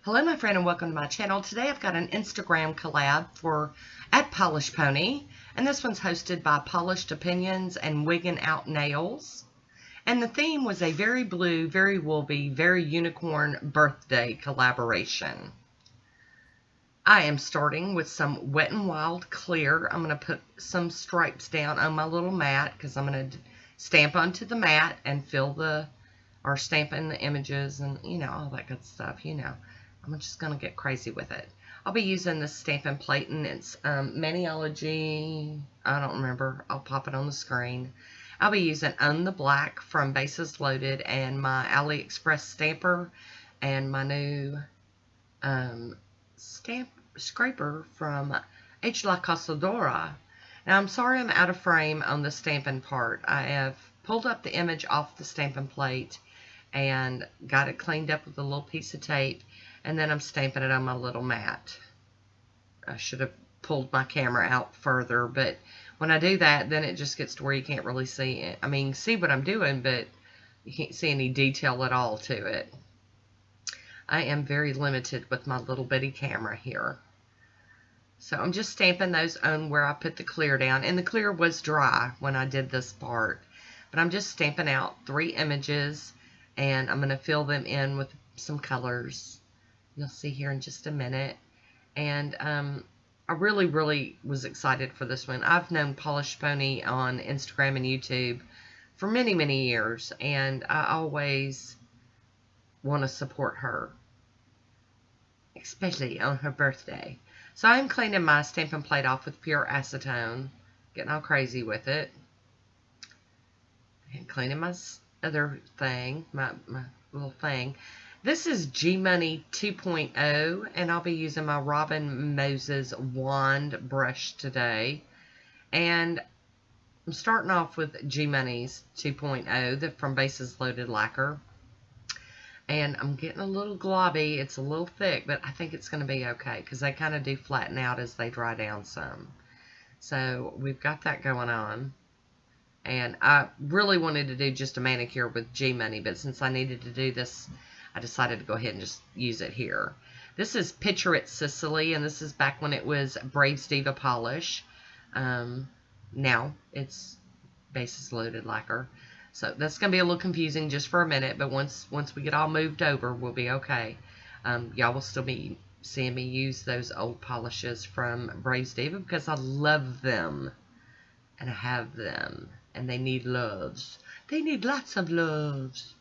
Hello my friend and welcome to my channel. Today I've got an Instagram collab for @PolishPony, and this one's hosted by Polished Opinions and Wiggin' Out Nails. And the theme was a very blue, very woolly, very unicorn birthday collaboration. I am starting with some Wet n Wild clear. I'm going to put some stripes down on my little mat because I'm going to stamp onto the mat and stamp in the images and, all that good stuff, I'm just going to get crazy with it. I'll be using this stamping plate, and it's Maniology. I don't remember. I'll pop it on the screen. I'll be using On the Black from Bases Loaded and my AliExpress stamper and my new stamp scraper from H. La Casadora. Now, I'm sorry I'm out of frame on the stamping part. I have pulled up the image off the stamping plate and got it cleaned up with a little piece of tape, and then I'm stamping it on my little mat. I should have pulled my camera out further, but when I do that, then it just gets to where you can't really see it. I mean, see what I'm doing, but you can't see any detail at all to it. I am very limited with my little bitty camera here. So I'm just stamping those on where I put the clear down, and the clear was dry when I did this part. But I'm just stamping out 3 images, and I'm going to fill them in with some colors. You'll see here in just a minute. And I really was excited for this one. I've known Polished Pony on Instagram and YouTube for many years, and I always want to support her, especially on her birthday. So I'm cleaning my stamping plate off with pure acetone, getting all crazy with it, and cleaning my other thing, my little thing. This is G Money 2.0, and I'll be using my Robin Moses wand brush today. And I'm starting off with G Money's 2.0 from Bases Loaded lacquer. And I'm getting a little globby. It's a little thick, but I think it's going to be okay because they kind of do flatten out as they dry down some. So we've got that going on. And I really wanted to do just a manicure with G Money, but since I needed to do this, I decided to go ahead and just use it here. This is Picture It Sicily, and this is back when it was Braves Diva Polish. Now it's Bases Loaded lacquer. So that's going to be a little confusing just for a minute, but once we get all moved over, we'll be okay. Y'all will still be seeing me use those old polishes from Braves Diva because I love them, and I have them, and they need loves. They need lots of loves.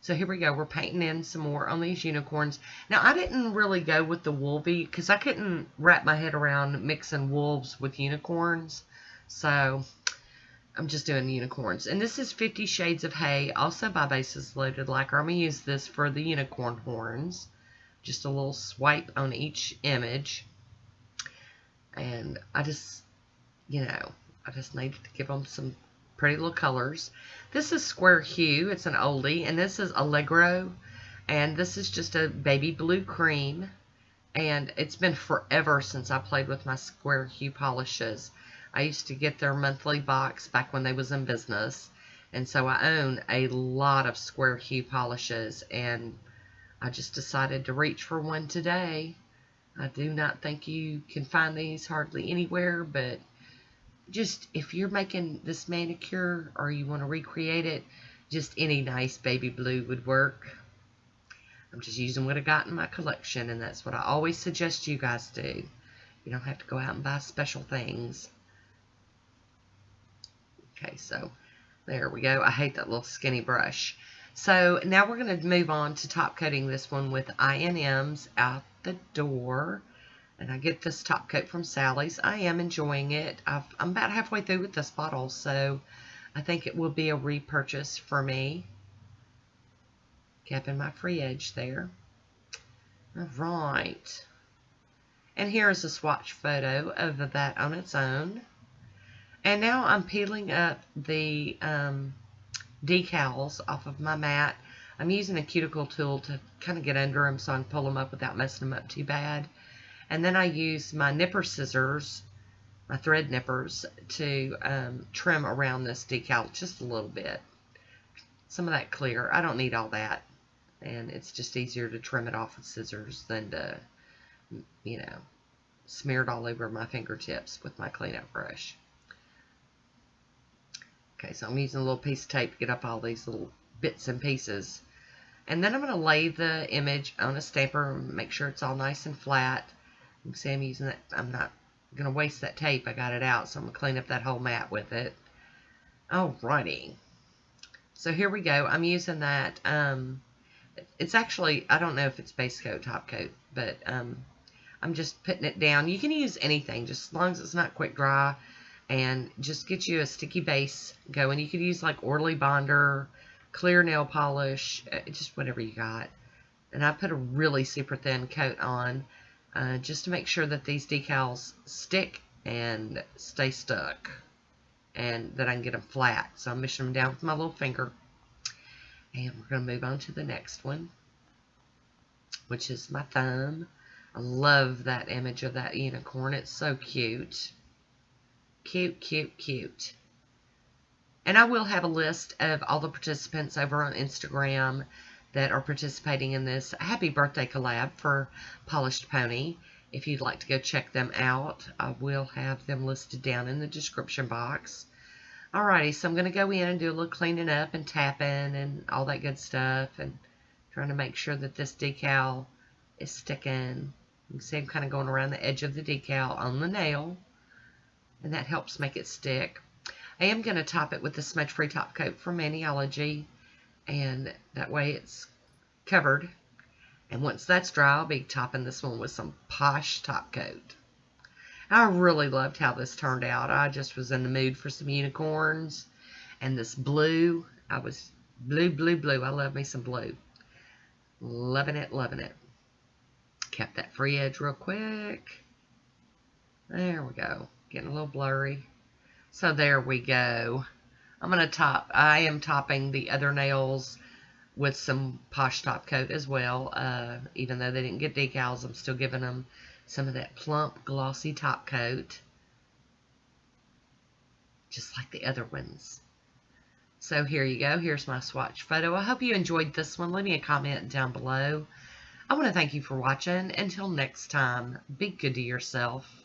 So here we go. We're painting in some more on these unicorns. Now, I didn't really go with the wolvie because I couldn't wrap my head around mixing wolves with unicorns. So I'm just doing unicorns. And this is 50 Shades of Hay, also by Bases Loaded lacquer. I'm going to use this for the unicorn horns. Just a little swipe on each image. And I just needed to give them some pretty little colors. This is Square Hue. It's an oldie. And this is Allegro. And this is just a baby blue cream. And it's been forever since I played with my Square Hue polishes. I used to get their monthly box back when they was in business. And so I own a lot of Square Hue polishes. And I just decided to reach for one today. I do not think you can find these hardly anywhere, but just if you're making this manicure or you want to recreate it, just any nice baby blue would work. I'm just using what I got in my collection, and that's what I always suggest you guys do. You don't have to go out and buy special things. Okay, so there we go. I hate that little skinny brush. So now we're going to move on to top coating this one with I&M's Out the Door. And I get this top coat from Sally's. I am enjoying it. I'm about halfway through with this bottle, so I think it will be a repurchase for me. Capping my free edge there. All right. And here is a swatch photo of that on its own. And now I'm peeling up the decals off of my mat. I'm using a cuticle tool to kind of get under them so I can pull them up without messing them up too bad. And then I use my nipper scissors, my thread nippers, to trim around this decal just a little bit. Some of that clear. I don't need all that. And it's just easier to trim it off with scissors than to, you know, smear it all over my fingertips with my cleanup brush. Okay, so I'm using a little piece of tape to get up all these little bits and pieces. And then I'm going to lay the image on a stamper and make sure it's all nice and flat. You can see I'm using that. I'm not going to waste that tape. I got it out, so I'm going to clean up that whole mat with it. Alrighty. So here we go. I'm using that. It's actually, I don't know if it's base coat, top coat, but I'm just putting it down. You can use anything, just as long as it's not quick dry, and just get you a sticky base going. You could use like Orly Bonder, clear nail polish, just whatever you got. And I put a really super thin coat on just to make sure that these decals stick and stay stuck, and that I can get them flat. So I'm mishing them down with my little finger. And we're going to move on to the next one, which is my thumb. I love that image of that unicorn. It's so cute. Cute, cute, cute. And I will have a list of all the participants over on Instagram that are participating in this happy birthday collab for Polished Pony. If you'd like to go check them out, I will have them listed down in the description box. Alrighty, so I'm going to go in and do a little cleaning up and tapping and all that good stuff, and trying to make sure that this decal is sticking. You can see I'm kind of going around the edge of the decal on the nail, and that helps make it stick. I am going to top it with the smudge-free top coat from Maniology, and that way it's covered. And once that's dry, I'll be topping this one with some Posh top coat. I really loved how this turned out. I just was in the mood for some unicorns. And this blue, I was blue, blue, blue. I love me some blue. Loving it, loving it. Kept that free edge real quick. There we go. Getting a little blurry. So there we go. I'm going to top. I am topping the other nails with some Posh top coat as well. Even though they didn't get decals, I'm still giving them some of that plump, glossy top coat, just like the other ones. So here you go. Here's my swatch photo. I hope you enjoyed this one. Leave me a comment down below. I want to thank you for watching. Until next time, be good to yourself.